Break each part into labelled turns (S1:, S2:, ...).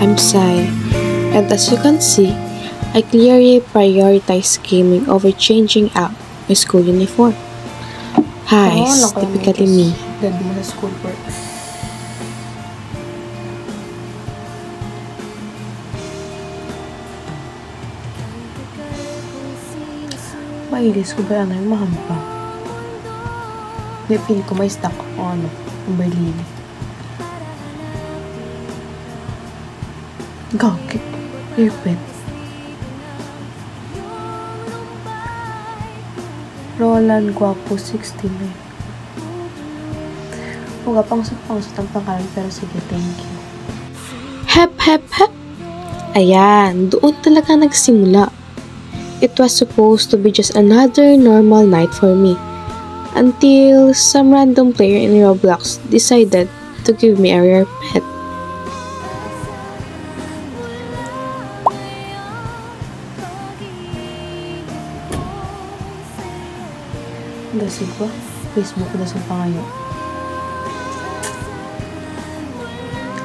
S1: I'm Sai, and as you can see, I clearly prioritize gaming over changing out my school uniform. Hi, typically me.
S2: Ganda mo na school work. Mailis ko ba yung mahampa? May feel ko may stock ako ang Berlin. Gagi. Perfect. Roland Guapo 69. Huwag pangsot-pangsot ang pangalan pero sige, thank you.
S1: Hep, hep, hep. Ayan, doon talaga nagsimula. It was supposed to be just another normal night for me. Until some random player in Roblox decided to give me a rare pet.
S2: Dasig ba? Facebook ko dasig pa ngayon.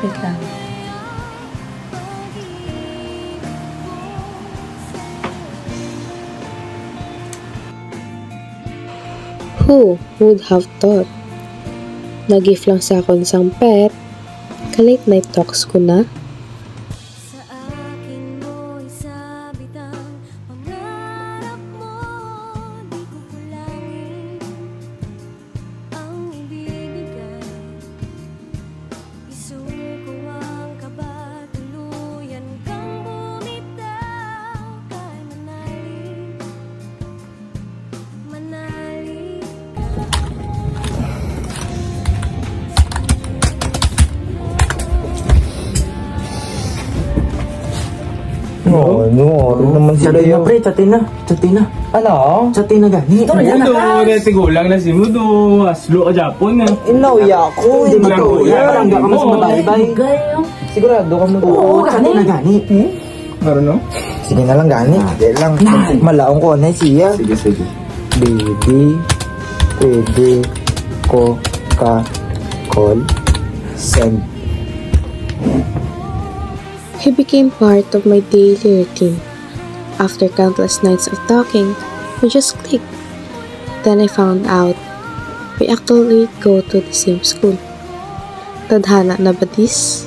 S2: Wait lang.
S1: Who would have thought? Nag-gift lang sa akin isang pet. Ka-late night talks ko na.
S3: Ano naman sila
S4: yun? Pre, chatin na.
S3: Ano?
S4: Chatin na gani.
S5: Mudo, tigulang na si Mudo. Aslo ka Japon na.
S3: Inauya ko.
S4: Hindi magkuya. Parangga ka mas mataybay.
S3: Sigurado ka mo.
S4: Oo, chatin na gani.
S5: Meron no?
S3: Sige na lang gani. Hindi lang. Malaong ko na siya.
S4: Sige.
S3: Baby, pwede ko ka call send.
S1: He became part of my daily routine. After countless nights of talking, we just clicked. Then I found out we actually go to the same school. Tadhana na ba this?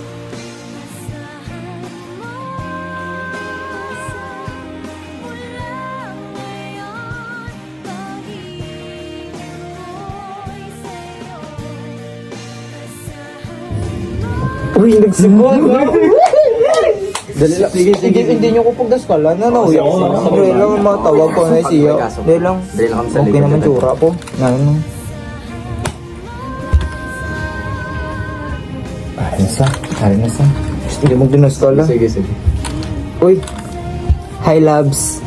S3: Uy, nagsimon! Dali lang. Sige. Hindi nyo ko pagdaskalan na nauya ko. Dali lang ang matawag ko na siya. Dali lang. Okay naman tsura po. Ano? Ayun na sa. Hindi mo dinaskala.
S4: Sige.
S3: Uy. Hi, loves.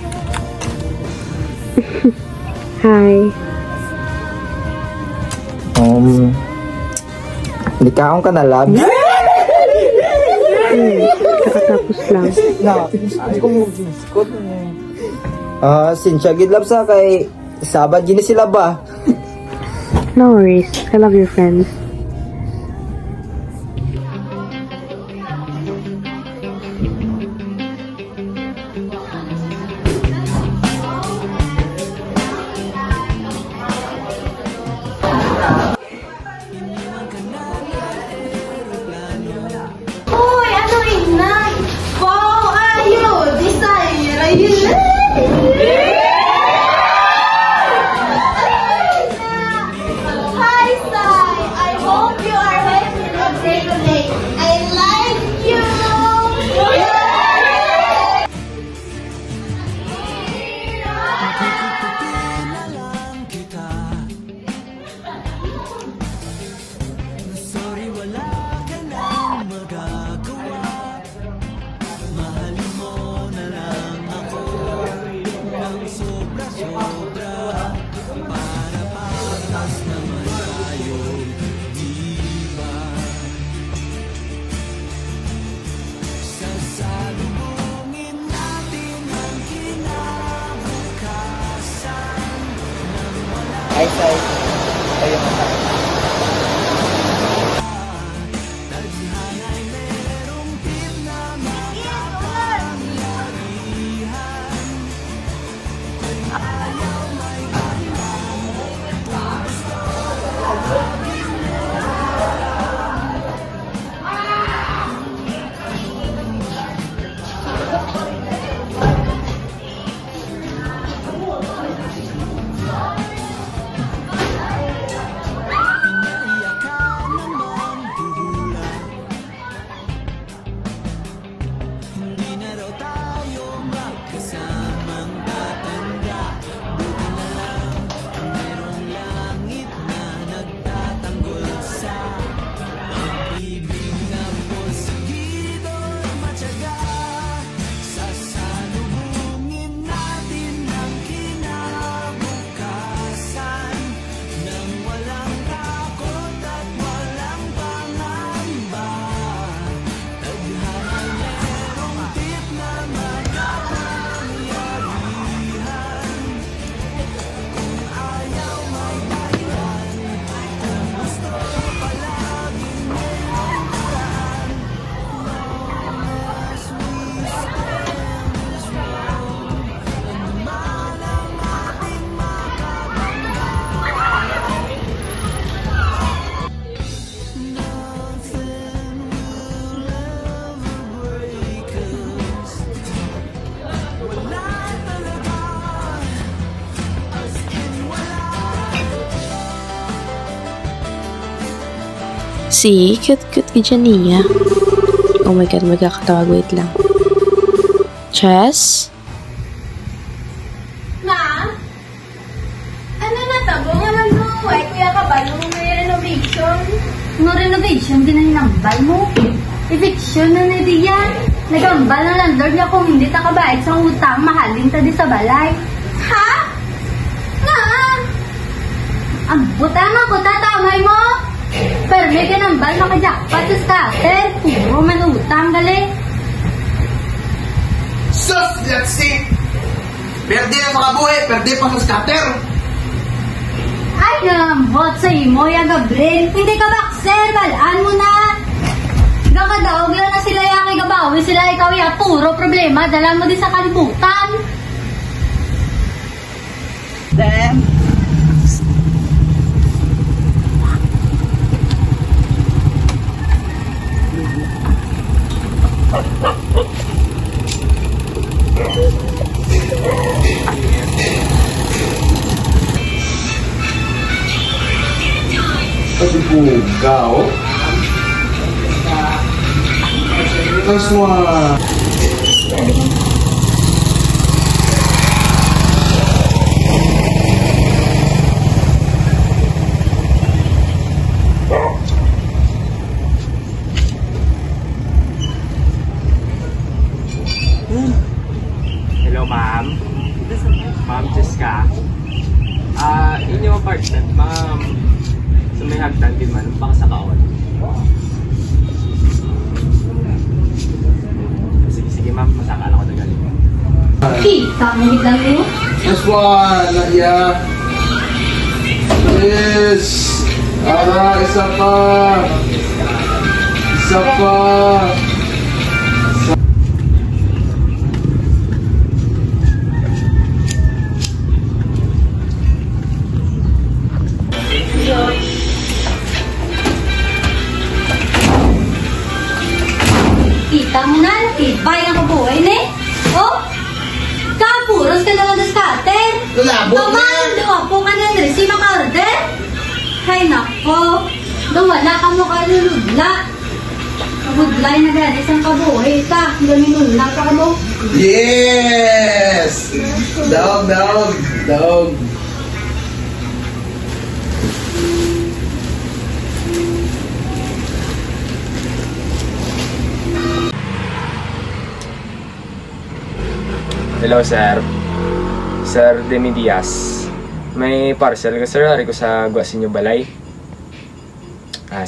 S1: Hi.
S3: Likaon ka na, loves?
S1: Kakatapos lang.
S3: Sinsya, gidlap sa kay Sabad, gini sila ba?
S1: No worries. I love your friends.
S3: Eyesight. Ayun ang tayo.
S1: See? Cute-cute ka dyan niya. Oh my god, magkakatawag. Wait lang. Chess?
S6: Ma? Ano na tabo? Nga lang mo, kuya ka ba nung may renovation? No renovation, ginanambal mo. Eviction na na di yan. Nagambal na landlord niya kung hindi ta kabayad sa utang, mahalin ta di sa balay. Ha? Nga? Ang butang ako, tatamay mo? Pero may ginambal makajakpat sa scatter. Puro man utang, gali.
S7: Sus! Let's see! Perde ang mga buhay, perde pa sa scatter!
S6: Ay, nambot sa imo, ya Gabriel. Hindi ka bakser, balaan mo na. Gakadaog lang na sila ya kay gabawi, sila ikaw ya. Puro problema, dalan mo din sa kalibutan.
S7: Damn!
S5: Pasipugaw?
S7: Tapos mo
S5: Hello, ma'am. Ma'am Jessica. Inyong apartment, ma'am. Sa may hagdan din man, baka sa kaon. Sige, ma'am. Masakala ko na galing.
S6: Kita mo biglang mo.
S7: This one, Nadia. Yes. Isa pa. Isa pa.
S6: Kita mo na, tibay ang kabuhay ni. Oh, kapuros ka naman sa scatter.
S7: Lalabo na.
S6: Naman, duwapo ka na rin si maka-order. Hay nako, wala ka mo kaluludla. Kabudlay na ganis ang kabuhay ka. Gaminunla ka mo.
S7: Yes! Dog, dog, dog.
S5: Hello, sir. Sir Demi Diaz. May parcel ka, sir. Ari ko sa Guasinyo Balay.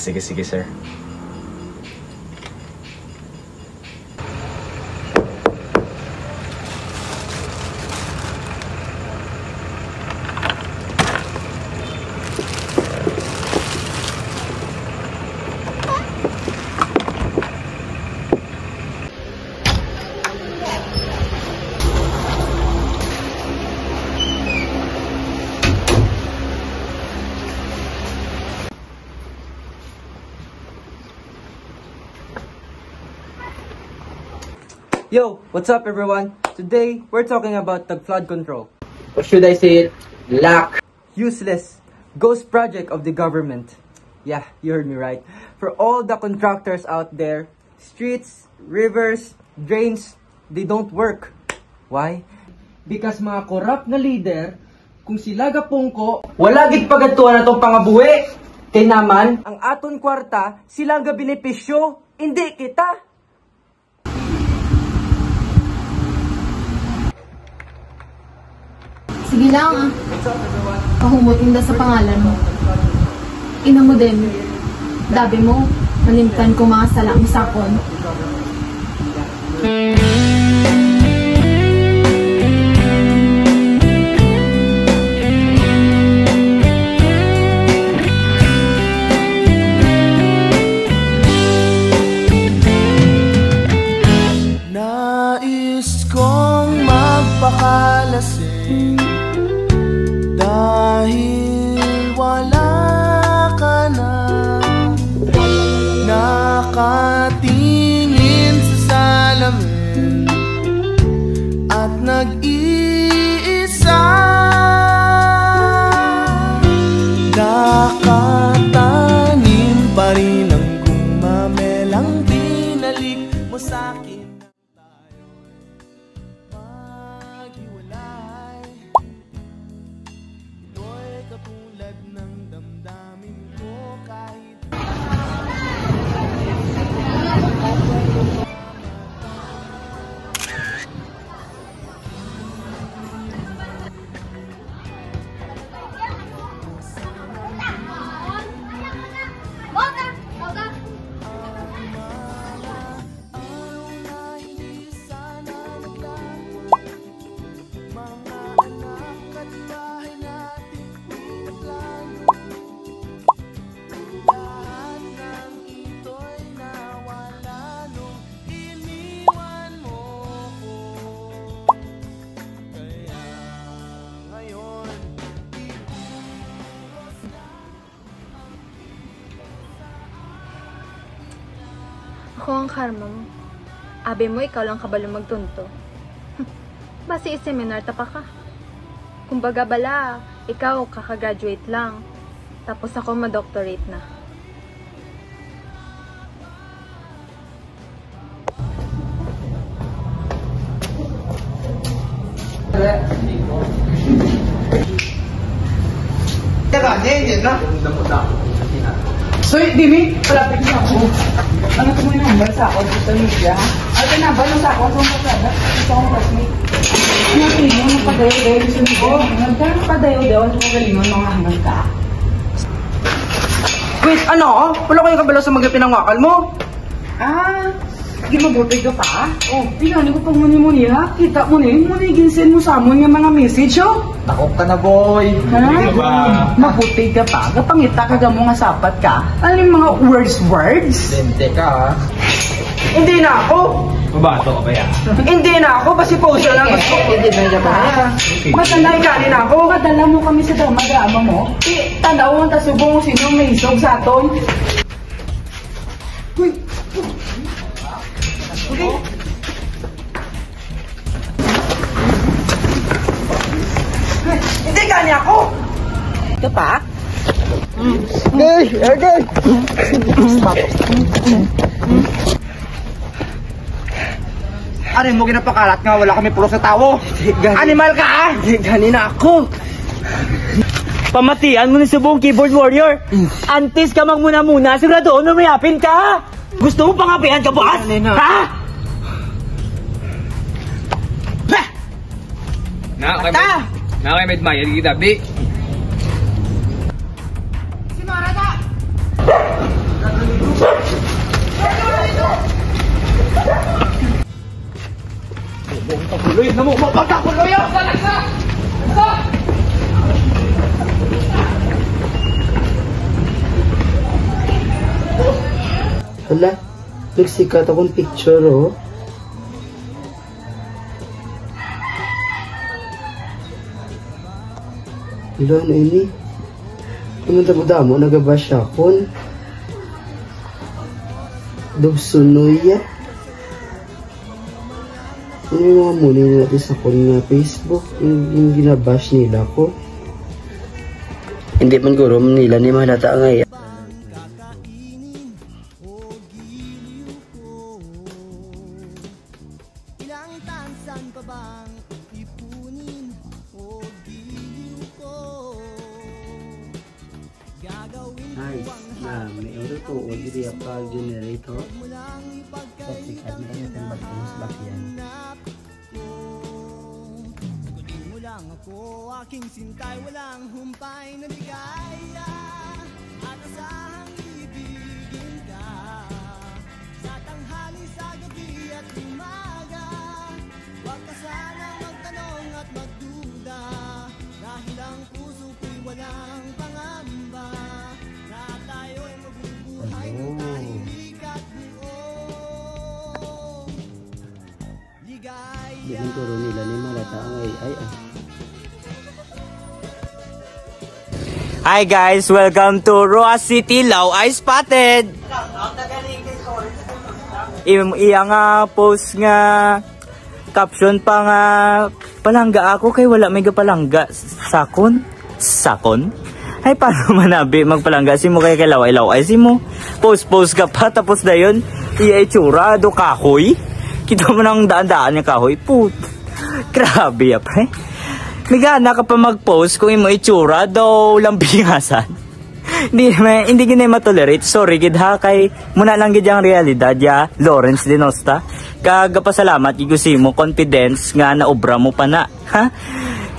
S5: Sige, sir.
S3: Yo, what's up everyone? Today, we're talking about the flood control.
S4: Or should I say it? Lack.
S3: Useless ghost project of the government. Yeah, you heard me right. For all the contractors out there, streets, rivers, drains, they don't work. Why? Because mga corrupt na leader, kung sila gapungko, wala gid pagatuan na tong pangabuhi. Kay naman, ang aton kwarta, sila nga benepisyo, hindi kita.
S8: Sige lang Kahumot inda sa pangalan mo. Ina mo din. Dabi mo, malimtan ko mga salang sakon.
S9: Nais kong magpakalasing dahil wala ka na, nakatira
S8: Ako ang karma mo. Abi mo, ikaw lang kabalo magtunto. Basi seminar ta pa ka. Kumbaga bala, ikaw kakagraduate lang. Tapos ako ma-doctorate na.
S9: So, Dimi, palapit na ako. Ano ito mo yung number sa ako, social media? Ay, number mo sa ako, sa mga kada. Ito akong classmate. Nagpili mo, padayo-dayo, gusto mo. Nagkaroon padayo-dayo, sa magalingon, mga hanggang ka.
S3: Wait, ano? Wala ko yung kabalo sa mga pinangwakal mo?
S9: Ah, di mabuti ka pa? Oh, pinali ko pang muni-muni ha. Kita mo ni, muni-ginsin mo sa amon yung mga message, oh.
S3: Nakop ka na, boy.
S9: Ha? Mabuti ka pa. Kapangita ka mo nga sapat ka. Ano yung mga words?
S3: Dente ka, ha? Hindi na ako.
S5: Mabato ka ba yan?
S3: Hindi na ako. Basi post na lang. Hindi na niya pa.
S9: Masanay ka rin ako. Kadala mo kami sa dama-dama mo. Tanaw ang tasubong mo sino may isog sa aton. Uy! Okay.
S3: Hindi ka niya ako.
S9: Ito pa?
S3: Gay! Ano mo ginapakalat nga wala kami puro sa tawo? Animal ka ha? Gani na ako.
S10: Pamatian mo na sa buong keyboard warrior. Antes ka mang muna-muna, sigurado na mayapin ka. Gusto mo pangapihan ka, boss? Ha?
S5: Na kay medmayad kita, bi.
S9: Si Marada!
S3: Takuloy na mo! Magtakuloy ako!
S11: Hala, nagsikat akong picture, oh. Hala, ano ini? Kumanta mo nagabash akon. Dugsunoy ya. Ano yung mga muni natin sa akong nga Facebook? Yung ginabash nila ko. Hindi man guro nila ni mahalata ngayon. Nice. Nah, may euro to o diri pa generator. Sa sikat mo lang yung bagong bakyan. Sagutin mo lang ako, aking sintay, walang humpay na ligaya. At asahang ibigin ka sa tanghali, sa gabi at umaga. Huwag ka sanang magtanong at magduda, dahil ang puso ko'y walang pangamba. Yan turo nila ni malata ang ay.
S10: Hi guys, welcome to Roa City, Lao I Spotted. Iya nga post nga caption pa nga palangga ako kay wala may palangga sakon. Ay, paano manabi magpalangga si mo kay laway si mo. Post ka pa, tapos na yun, iya-itsura, do kahoy. Kita mo nang daan-daan yung kahoy. Put, grabe ya pre. Nagana ka pa mag-post kung imo itsura, daw lambingasan. hindi gina matolerate. Sorry, gid ha, kay muna lang gid yung realidad ya, Lawrence Dinosta. Kagapasalamat, igusi mo, confidence nga na obra mo pa na. Ha?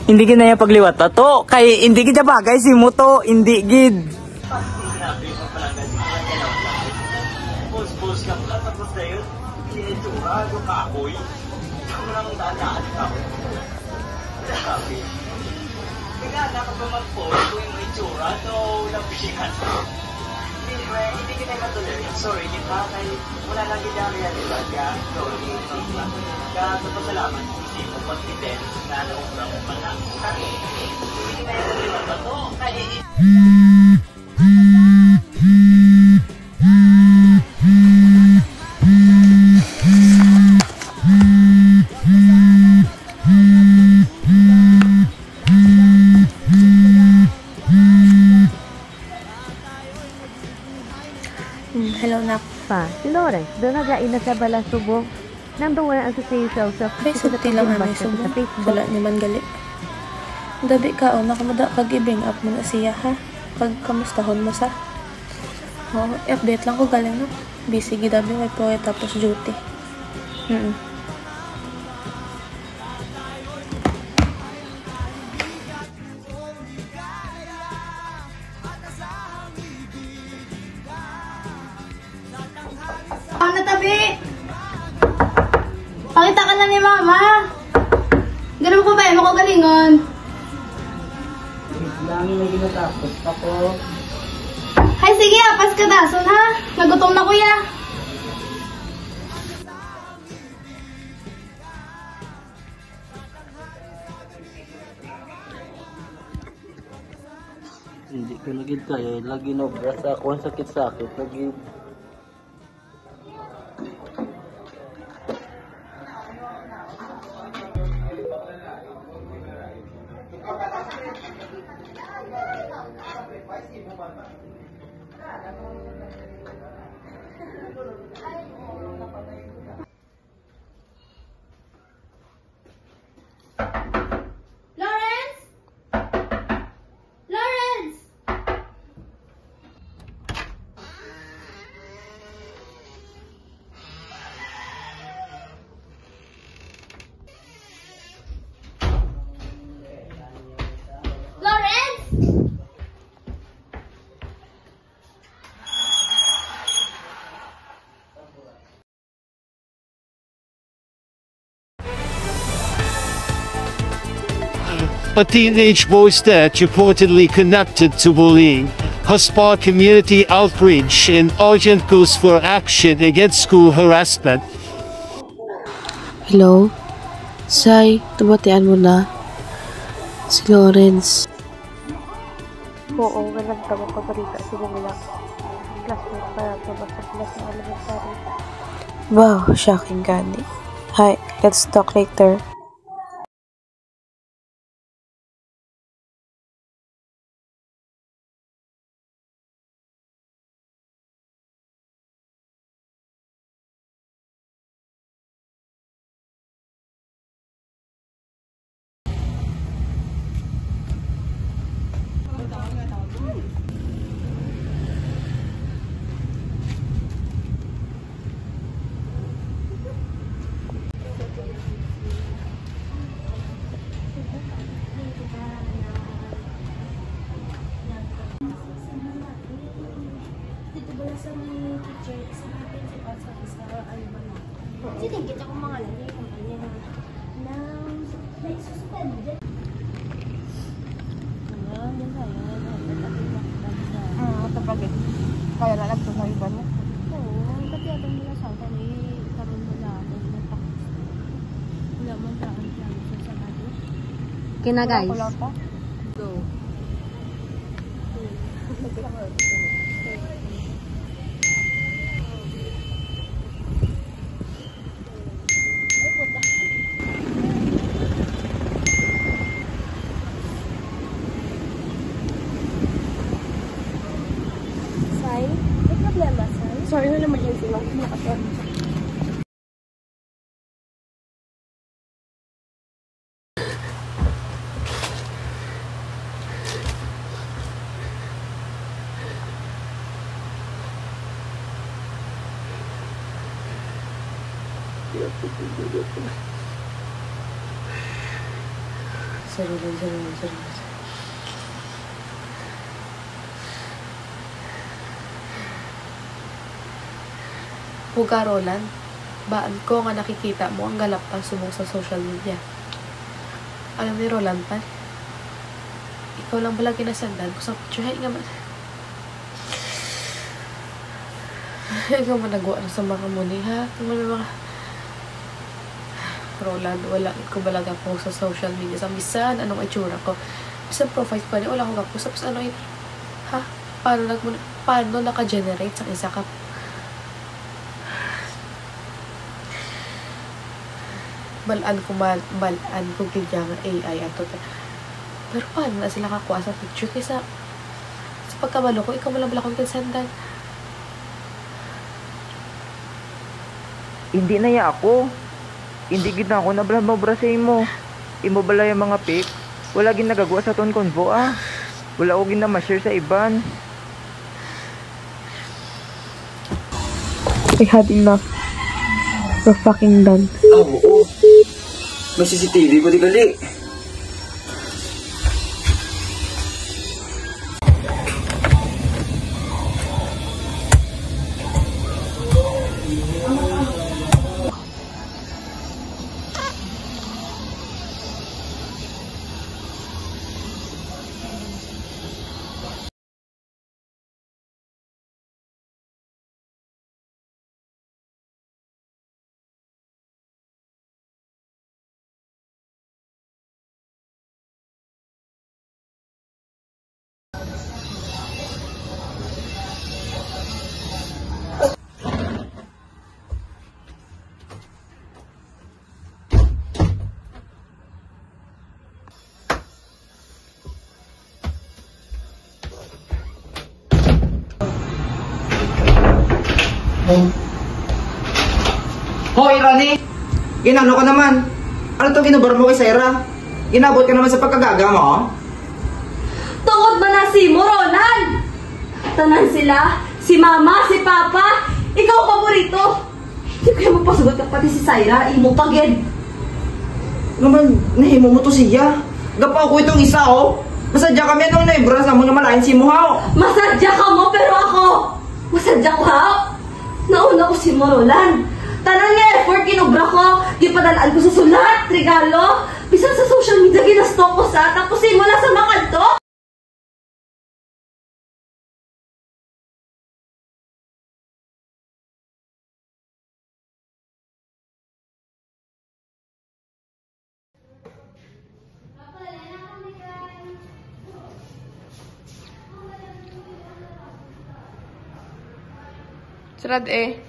S10: Hindi gid na yung pagliwat to, kay hindi gid bagay si mo to, hindi gid. Post ka pa, tapos na yun, itsura, do kahoy. Ito lang daan ka. Grabe. Nagana ka pa mag-post kung yung itsura, so labingan. Hindi kita matuloy. Sorry, kita kay wala lang gid ang realidad ka. Sorry, salamat. Hindi mo confidence na naubra mo pa na. Hindi na yung to, kay
S6: Hello, nak.
S12: Pa, si Lawrence, doon nagain na sa Balasubong. Nandun wala ang sa sa
S6: Ay, sulati lang namin subong. Wala naman gali. Gabi ka, nakamada kag-i-bring up mo na siya, ha? Kag kamustahon mo sa? Update lang ko galing, no? Busy gidabi, may proye tapos duty.
S13: Tabi! Pakita ka na ni Mama! Ganun ko ba? Mo ko galingon?
S10: Lagi na ginatapos ako.
S13: Hay, sige, apas ka dason, ha? Nagutom na kuya.
S10: Hindi ko naging kaya. Lagi na obra sa ako. Ang sakit-sakit. Lagi.
S13: Lawrence! Lawrence! Lawrence!
S14: A teenage boy stat reportedly connected to bullying has sparked community outrage and urgent calls for action against school harassment.
S1: Hello? Sai, tumatian mo na. Si Lawrence.
S12: Oo, walang tawag ko balita sila nila. Classmate pa lang sa class ng elementary.
S1: Wow, shocking gani. Hi, let's talk later.
S13: Sige, kita ko mga lagi kung ano yung may suspended.
S9: Ito bagay. Kaya lalab ito sa iba niya.
S12: Oo, kasi atong nila sa akin karoon mo na wala man saan siya sa sanado.
S13: Kina guys.
S12: Go.
S13: May problema, Sai?
S9: Sorry, no emergency lang. Nakasal.
S1: Sorry. Huga, Roland. Baan ko nga nakikita mo ang galap pang subong sa social media. Alam ni Roland pa, ikaw lang pala kinasandan ko sa picture. Nga man. Ikaw man nagawa na sa mga muni, ha? Mga Roland, wala ko balaga po sa social media. Sa bisan, anong itsura ko. Bisan profile pa niya, wala akong kapos. Tapos ano yun? Ha? Paano naka-generate sa isa ka? Balaan ko gilya nga AI ato. Pero paano na sila kakuha sa picture? Kaysa sa pagkabalo ko, ikaw mo lang bala kong kinsandan.
S3: Hindi na ya ako. Hindi gid na ako nabra sa imo. Imo bala yung mga pic. Wala gid nagagawa sa ton convo ah. Wala ko gid na ma-share sa iban.
S12: I had enough. We're fucking done.
S3: Oo. May CCTV ko di gali.
S7: Hoy, Rani! Ginano ka naman? Ano to ginubar mo kay Sarah? Ginabot ka naman sa pagkagaga mo?
S6: Tungod ba na si mo, Ronan? Tanan sila, si Mama, si Papa, ikaw paborito. Hindi kaya magpasugot ka pati si Syra, imo pagid.
S7: Naman, nahimo mo to siya. Gapaw ko itong isa, oh. Masadya kami anong naibras na mo nga malain si mo, hao.
S6: Masadya ka mo, pero ako, masadya ko, hao. Nauna ko si Morolan. Tanan nga effort kinubra ko, gipadalaan ko sa sulat, regalo, bisan sa social media ginasto ko sa, tapos mo na sa makanto.
S12: Sarad eh.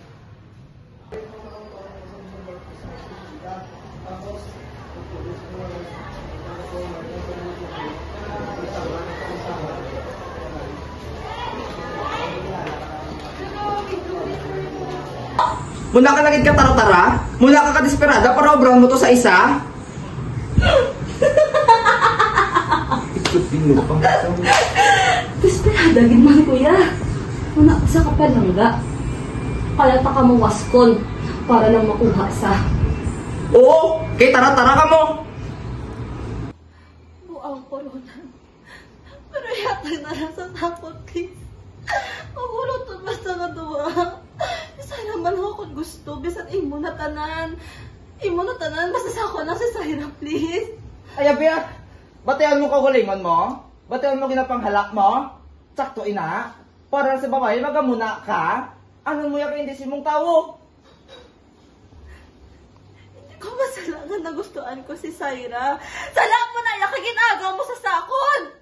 S7: Muna ka lagid ka tara-tara? Muna ka ka-desperada para obrahan mo to sa isa?
S6: Desperada gid man kuya. Una sa kapalangga. Kaya ta ka mawaskon para lang makuha sa.
S7: Oo, kay tara-tara ka mo.
S6: Buang corona. Pero yata narasa takot kay. Magulot to basta nga duwa. Sana man ako kung gusto, bisan imo na tanan. Imo na tanan, basta sa ako na si Syra, please.
S7: Ay, Abia, batayan mo kagulingon mo? Batayan mo ginapanghalak mo? Sakto ina, para sa babae magamuna ka? Ano mo yung hindi si mong tao?
S6: Hindi ko masalangan na gustuan ko si Syra. Salaan mo na yung kaginagaw mo sa sakon!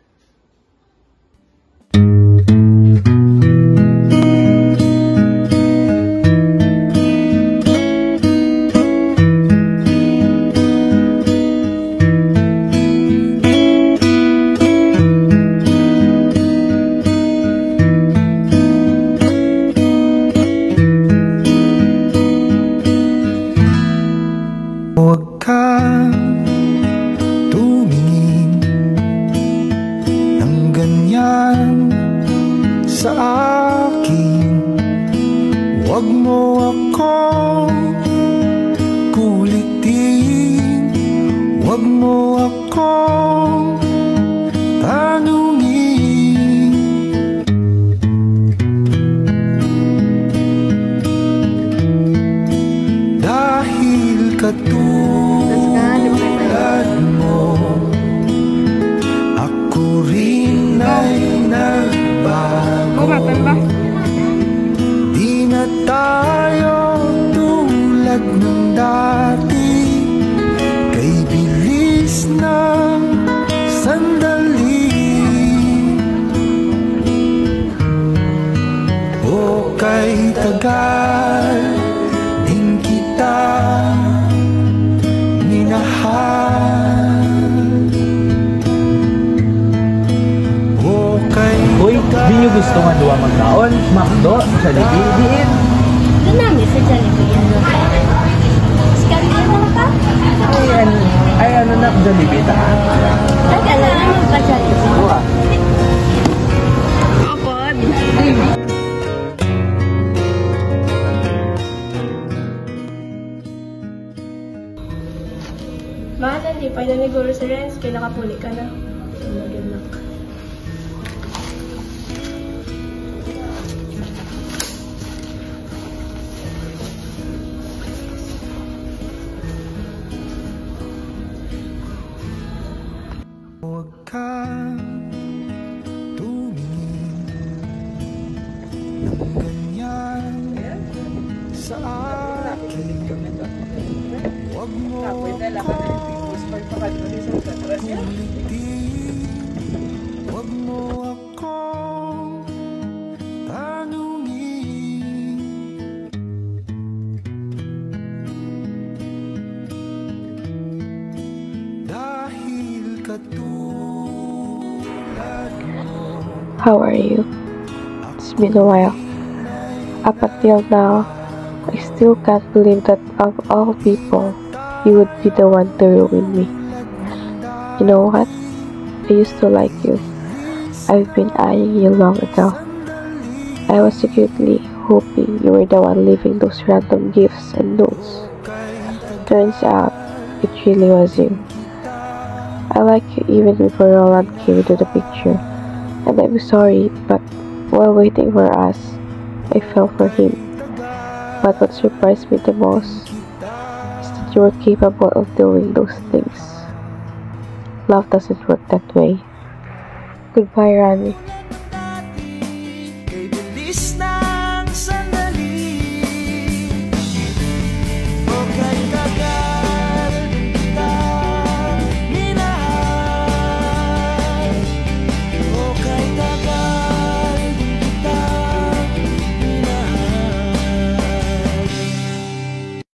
S10: Gusto nga duwa magkaon, makdo, sa Jollibee, diin.
S13: Doon namin sa Jollibee.
S7: ano na, Jollibee ta?
S6: Taga lang,
S7: Buha.
S6: Kapod.
S12: Mahal, hindi pa na niguro sa Renz, kaya nakapuli ka na. Good luck.
S11: Huwag kang tumingin ng ganyan sa akin. Huwag mo huwag mo akong tanungin. Dahil katulad mo.
S12: How are you? It's been a while. Up until now, I still can't believe that of all people, you would be the one to ruin me. You know what? I used to like you. I've been eyeing you long ago. I was secretly hoping you were the one leaving those random gifts and notes. Turns out, it really was you. I like you even before Roland came into the picture. And I'm sorry, but while waiting for us, I fell for him. But what surprised me the most is that you were capable of doing those things. Love doesn't work that way. Goodbye, Rani.
S11: Kay bilis na